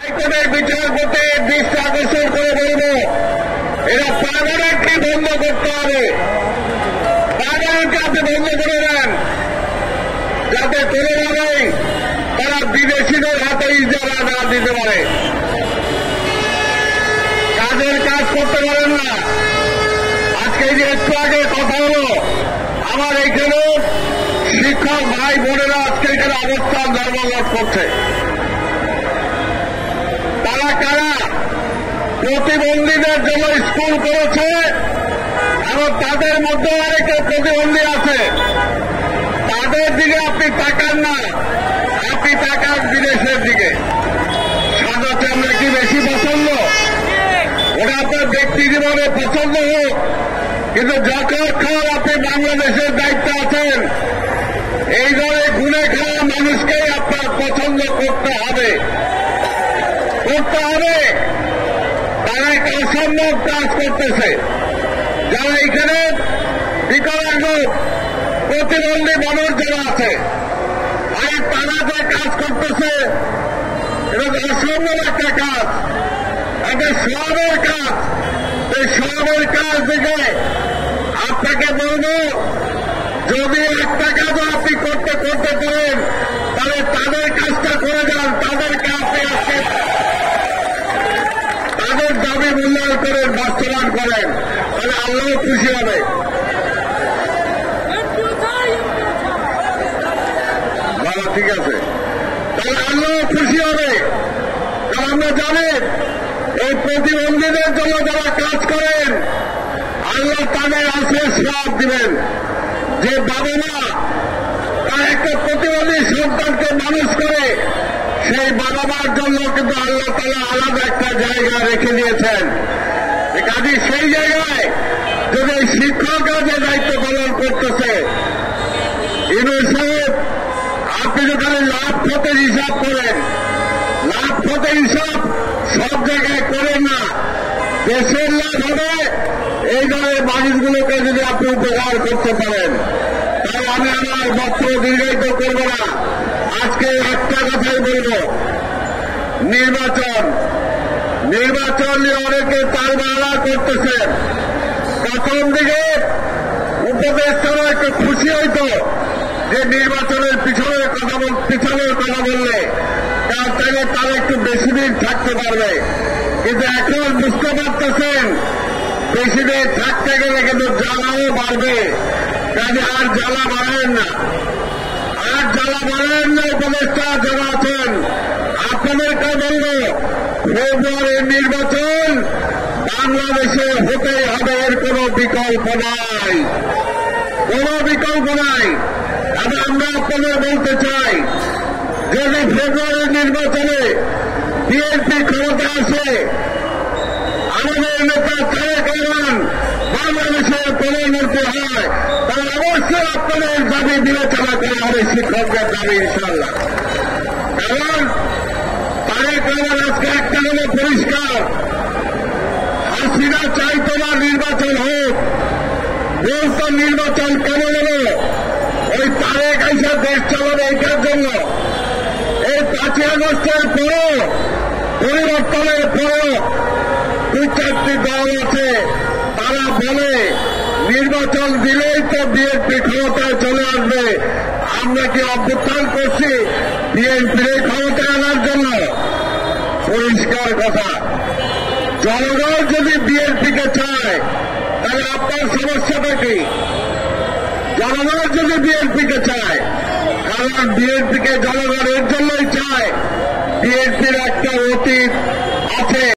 হাইকোর্টের বিচারপতি দৃষ্টি আকর্ষণ করে বলব, এরা পার্মানেন্টলি বন্ধ করতে হবে। পার্মানেন্টলি আপনি বন্ধ করে দেন, যাতে কোনোভাবেই তারা বিদেশিদের হাতে ইজারা না দিতে পারে, কাজের কাজ করতে পারেন না। আজকে যে একটু আগে কথা হলো, আমার এখানে শিক্ষক ভাই বোনেরা আজকে এখানে অবস্থান ধর্মঘট করছে। তারা কারা? প্রতিবন্ধীদের জন্য স্কুল করেছে এবং তাদের মধ্যে অনেকে প্রতিবন্ধী আছে। তাদের দিকে আপনি তাকান না, আপনি তাকান বিদেশের দিকে। সাদা চামড়া কি বেশি পছন্দ? ওটা আপনার ব্যক্তি জীবনে পছন্দ হোক, কিন্তু যখন আপনি বাংলাদেশের দায়িত্ব আছেন, এই ধরনের গুণে খাওয়া মানুষকেই আপনার পছন্দ করতে হবে। তারা একটা অসম্ভব কাজ করতেছে। যারা এখানে বিকলাঙ্গ প্রতিবন্ধী মানুষ যারা আছে, আর তারা যে কাজ করতেছে, এটা অসম্ভব একটা কাজ, একটা সবের কাজ। এই সবের কাজ থেকে আপনাকে বলব, যদি একটা কাজও আপনি করতে পারেন, তাহলে তাদের কাজটা করে যান। তাদেরকে আপনি আজকে তাদের দাবি মূল্যায়ন করেন, বাস্তবায়ন করেন, তাহলে আল্লাহ খুশি হবে। ভালো, ঠিক আছে, তাহলে আল্লাহ খুশি হবে। কারণ আমরা জানেন, এই প্রতিবন্ধীদের জন্য যারা কাজ করেন, আল্লাহ তাদের আছে সব দিবেন। যে বাবা মা তার একটা প্রতিবন্ধী সন্তানকে মানুষ করে, সেই বাবা মার জন্য কিন্তু আল্লাহ তাআলা আলাদা একটা জায়গা রেখে দিয়েছেন। কাজে সেই জায়গায় যদি শিক্ষকরা যে দায়িত্ব পালন করতেছে, ইউনূস সাহেব, আপনি যেখানে লাভ ক্ষতির হিসাব করেন, লাভ ক্ষতির হিসাব সব জায়গায় করেন না। দেশের লাভ হবে এই ধরনের মানুষগুলোকে যদি আপনি উপকার করতে পারেন, তাই আমি আমার বক্তব্য দীর্ঘায়িত করব না। আজকে একটা কথাই বলব, নির্বাচন নিয়ে অনেকে তালবাহানা করতেছেন। প্রথম দিকে উপদেষ্টারা একটু খুশি হইত যে নির্বাচনের পিছনের কথা বললে, তাহলে তারা একটু বেশি দিন থাকতে পারবে। কিন্তু এখন বুঝতে পারতেছেন, বেশি দিন থাকতে গেলে কিন্তু জ্বালাও বাড়বে। কাজে আর জ্বালা বাড়েন না, উপদেষ্টা যারা আছেন, আপনাদেরকে বলব, ফেব্রুয়ারির নির্বাচন বাংলাদেশে হতেই হবে, এর কোন বিকল্প নাই। এবং আমরা আপনাদের বলতে চাই, যদি ফেব্রুয়ারির নির্বাচনে বিএনপি ক্ষমতা আসে, আমাদের নেতা তারেক রহমান বাংলাদেশের প্রধানমন্ত্রী হয়, তাহলে অবশ্যই আপনাদের দাবি বিবেচনা করা হবে, শিক্ষকদের দাবি ইনশাআল্লাহ। কারণ তারেক রহমান আজকে একটা হলো পরিষ্কার, হাসিনা চাইতো না নির্বাচন হোক, বলতো নির্বাচন কেমন হলো, ওই তারেক আইসা দেশ চালাবে এইটার জন্য। এই 5ই আগস্টের পরও, পরিবর্তনের পরও 2-4টি দল আছে, তারা বলে নির্বাচন দিলেই তো বিএনপি ক্ষমতায় চলে আসবে। আমরা কি অভ্যুত্থান করছি বিএনপির ক্ষমতায় আনার জন্য? পরিষ্কার কথা, জনগণ যদি বিএনপিকে চায়, তাহলে আপনার সমস্যাটা কি? জনগণ যদি বিএনপিকে চায়, কারণ বিএনপিকে জনগণ